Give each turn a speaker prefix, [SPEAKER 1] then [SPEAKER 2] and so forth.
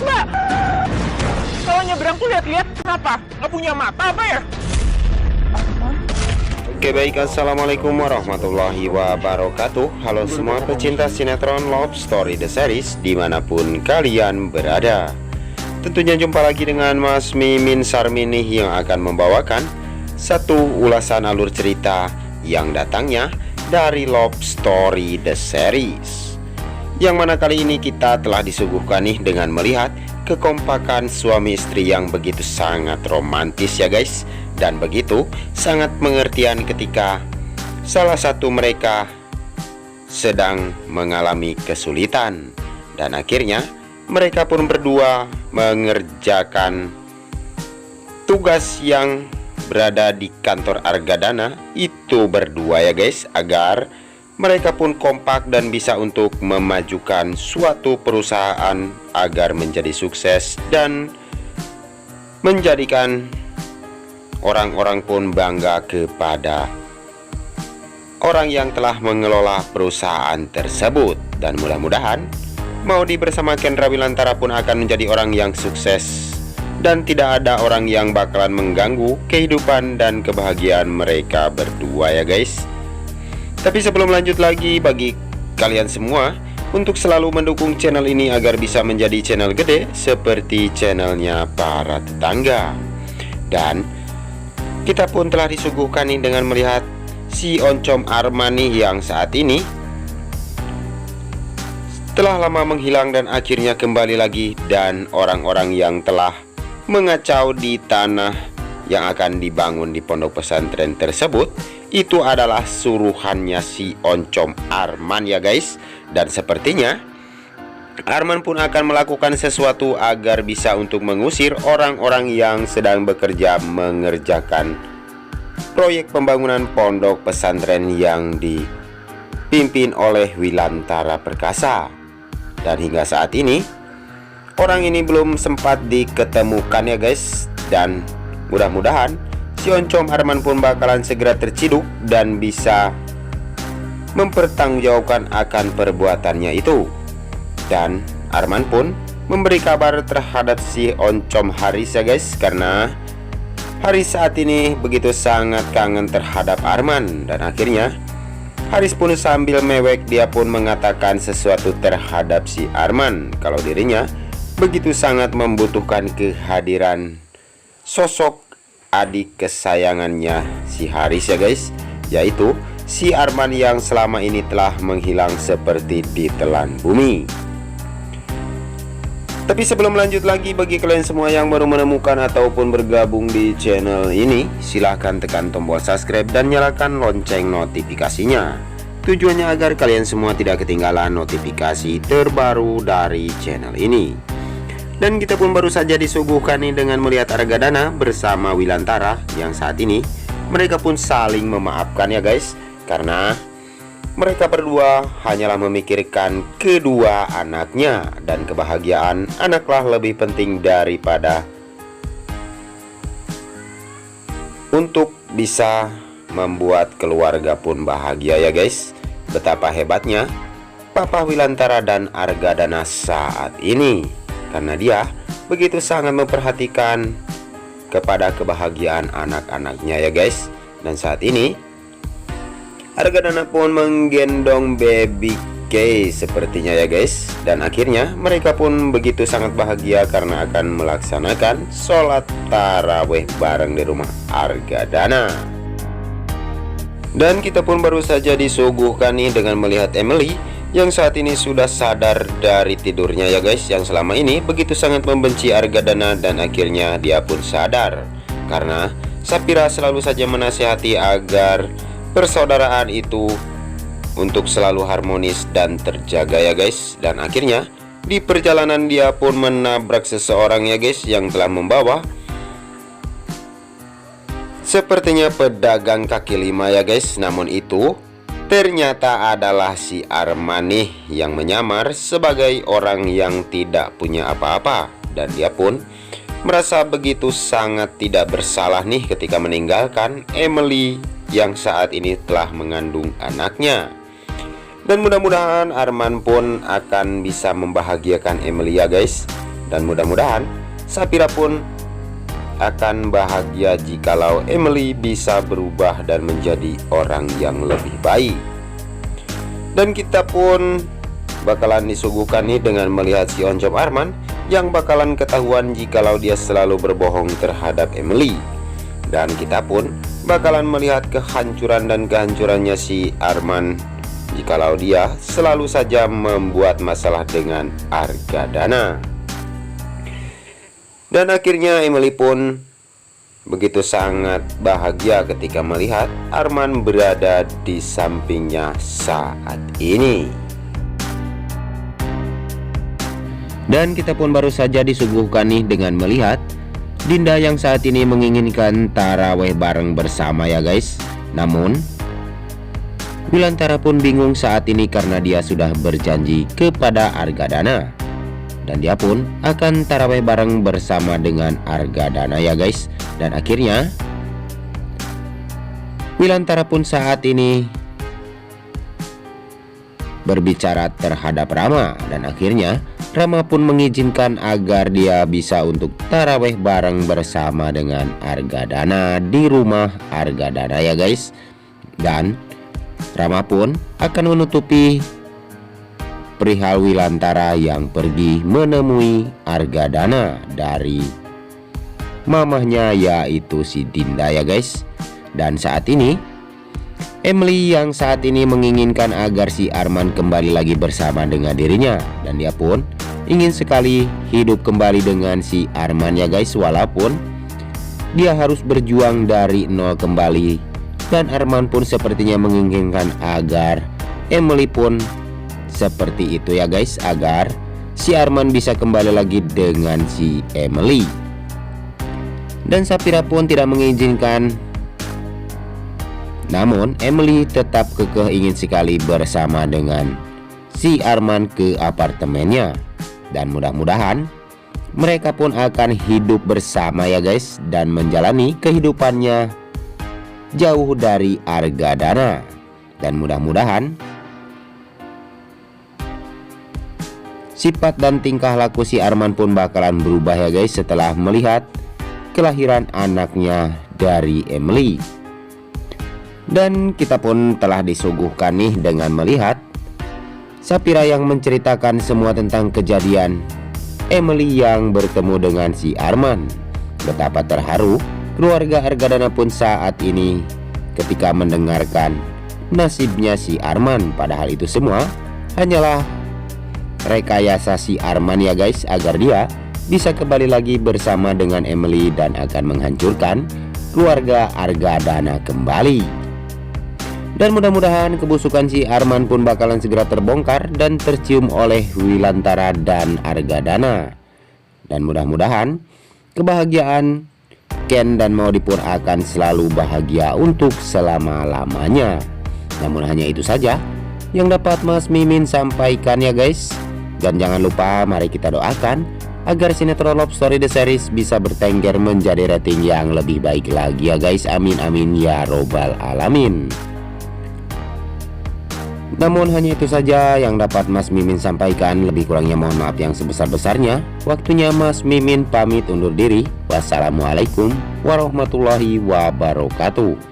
[SPEAKER 1] Mbak. Kalau nyebrang tuh lihat-lihat, kenapa? Nggak punya mata apa ya?
[SPEAKER 2] Oke baik, assalamualaikum warahmatullahi wabarakatuh. Halo semua pecinta sinetron Love Story The Series dimanapun kalian berada. Tentunya jumpa lagi dengan Mas Mimin Sarminih yang akan membawakan satu ulasan alur cerita yang datangnya dari Love Story The Series, yang mana kali ini kita telah disuguhkan nih dengan melihat kekompakan suami istri yang begitu sangat romantis ya guys, dan begitu sangat pengertian ketika salah satu mereka sedang mengalami kesulitan, dan akhirnya mereka pun berdua mengerjakan tugas yang berada di kantor Argadana itu berdua ya guys, agar mereka pun kompak dan bisa untuk memajukan suatu perusahaan agar menjadi sukses dan menjadikan orang-orang pun bangga kepada orang yang telah mengelola perusahaan tersebut. Dan mudah-mudahan Maudy bersama Kendra Wilantara pun akan menjadi orang yang sukses dan tidak ada orang yang bakalan mengganggu kehidupan dan kebahagiaan mereka berdua ya guys. Tapi sebelum lanjut lagi, bagi kalian semua untuk selalu mendukung channel ini agar bisa menjadi channel gede seperti channelnya para tetangga. Dan kita pun telah disuguhkan nih dengan melihat si Oncom Armani yang saat ini telah lama menghilang dan akhirnya kembali lagi, dan orang-orang yang telah mengacau di tanah yang akan dibangun di pondok pesantren tersebut itu adalah suruhannya si Oncom Arman ya guys. Dan sepertinya Arman pun akan melakukan sesuatu agar bisa untuk mengusir orang-orang yang sedang bekerja mengerjakan proyek pembangunan pondok pesantren yang dipimpin oleh Wilantara Perkasa. Dan hingga saat ini orang ini belum sempat diketemukan ya guys, dan mudah-mudahan si Oncom Arman pun bakalan segera terciduk dan bisa mempertanggungjawabkan akan perbuatannya itu. Dan Arman pun memberi kabar terhadap si Oncom Haris ya guys, karena Haris saat ini begitu sangat kangen terhadap Arman. Dan akhirnya Haris pun sambil mewek dia pun mengatakan sesuatu terhadap si Arman, kalau dirinya begitu sangat membutuhkan kehadiran sosok adik kesayangannya si Haris ya guys, yaitu si Arman yang selama ini telah menghilang seperti ditelan bumi. Tapi sebelum lanjut lagi, bagi kalian semua yang baru menemukan ataupun bergabung di channel ini, silahkan tekan tombol subscribe dan nyalakan lonceng notifikasinya. Tujuannya agar kalian semua tidak ketinggalan notifikasi terbaru dari channel ini. Dan kita pun baru saja disuguhkan nih dengan melihat Argadana bersama Wilantara yang saat ini mereka pun saling memaafkan ya guys, karena mereka berdua hanyalah memikirkan kedua anaknya, dan kebahagiaan anaklah lebih penting daripada untuk bisa membuat keluarga pun bahagia ya guys. Betapa hebatnya Papa Wilantara dan Argadana saat ini, karena dia begitu sangat memperhatikan kepada kebahagiaan anak-anaknya ya guys. Dan saat ini Argadana pun menggendong baby K sepertinya ya guys, dan akhirnya mereka pun begitu sangat bahagia karena akan melaksanakan sholat taraweh bareng di rumah Argadana. Dan kita pun baru saja disuguhkan nih dengan melihat Emily yang saat ini sudah sadar dari tidurnya ya guys, yang selama ini begitu sangat membenci Argadana, dan akhirnya dia pun sadar karena Sapira selalu saja menasihati agar persaudaraan itu untuk selalu harmonis dan terjaga ya guys. Dan akhirnya di perjalanan dia pun menabrak seseorang ya guys, yang telah membawa sepertinya pedagang kaki lima ya guys. Namun itu ternyata adalah si Armani yang menyamar sebagai orang yang tidak punya apa-apa, dan dia pun merasa begitu sangat tidak bersalah nih ketika meninggalkan Emily yang saat ini telah mengandung anaknya. Dan mudah-mudahan Arman pun akan bisa membahagiakan Emily ya guys. Dan mudah-mudahan Sapira pun akan bahagia jikalau Emily bisa berubah dan menjadi orang yang lebih baik. Dan kita pun bakalan disuguhkan nih dengan melihat si oncom Arman yang bakalan ketahuan jikalau dia selalu berbohong terhadap Emily. Dan kita pun bakalan melihat kehancuran dan kehancurannya si Arman jikalau dia selalu saja membuat masalah dengan Argadana. Dan akhirnya Emily pun begitu sangat bahagia ketika melihat Arman berada di sampingnya saat ini. Dan kita pun baru saja disuguhkan nih dengan melihat Dinda yang saat ini menginginkan taraweh bareng bersama ya guys. Namun Wilantara pun bingung saat ini karena dia sudah berjanji kepada Argadana, dan dia pun akan taraweh bareng bersama dengan Argadana ya guys. Dan akhirnya Wilantara pun saat ini berbicara terhadap Rama, dan akhirnya Rama pun mengizinkan agar dia bisa untuk taraweh bareng bersama dengan Argadana di rumah Argadana ya guys. Dan Rama pun akan menutupi perihal Wilantara yang pergi menemui Argadana dari mamahnya, yaitu si Dinda ya guys. Dan saat ini Emily yang saat ini menginginkan agar si Arman kembali lagi bersama dengan dirinya, dan dia pun ingin sekali hidup kembali dengan si Arman ya guys, walaupun dia harus berjuang dari nol kembali. Dan Arman pun sepertinya menginginkan agar Emily pun seperti itu ya guys, agar si Arman bisa kembali lagi dengan si Emily. Dan Sapira pun tidak mengizinkan, namun Emily tetap kekeh ingin sekali bersama dengan si Arman ke apartemennya. Dan mudah-mudahan mereka pun akan hidup bersama ya guys, dan menjalani kehidupannya jauh dari Argadana. Dan mudah-mudahan sifat dan tingkah laku si Arman pun bakalan berubah ya guys setelah melihat kelahiran anaknya dari Emily. Dan kita pun telah disuguhkan nih dengan melihat Sapira yang menceritakan semua tentang kejadian Emily yang bertemu dengan si Arman. Betapa terharu keluarga Argadana pun saat ini ketika mendengarkan nasibnya si Arman. Padahal itu semua hanyalah rekayasa si Arman ya guys, agar dia bisa kembali lagi bersama dengan Emily dan akan menghancurkan keluarga Argadana kembali. Dan mudah-mudahan kebusukan si Arman pun bakalan segera terbongkar dan tercium oleh Wilantara dan Argadana. Dan mudah-mudahan kebahagiaan Ken dan Maudi pun akan selalu bahagia untuk selama-lamanya. Namun hanya itu saja yang dapat Mas Mimin sampaikan ya guys. Dan jangan lupa mari kita doakan agar sinetron Love Story The Series bisa bertengger menjadi rating yang lebih baik lagi ya guys. Amin amin ya robbal alamin. Namun hanya itu saja yang dapat Mas Mimin sampaikan. Lebih kurangnya mohon maaf yang sebesar-besarnya. Waktunya Mas Mimin pamit undur diri. Wassalamualaikum warahmatullahi wabarakatuh.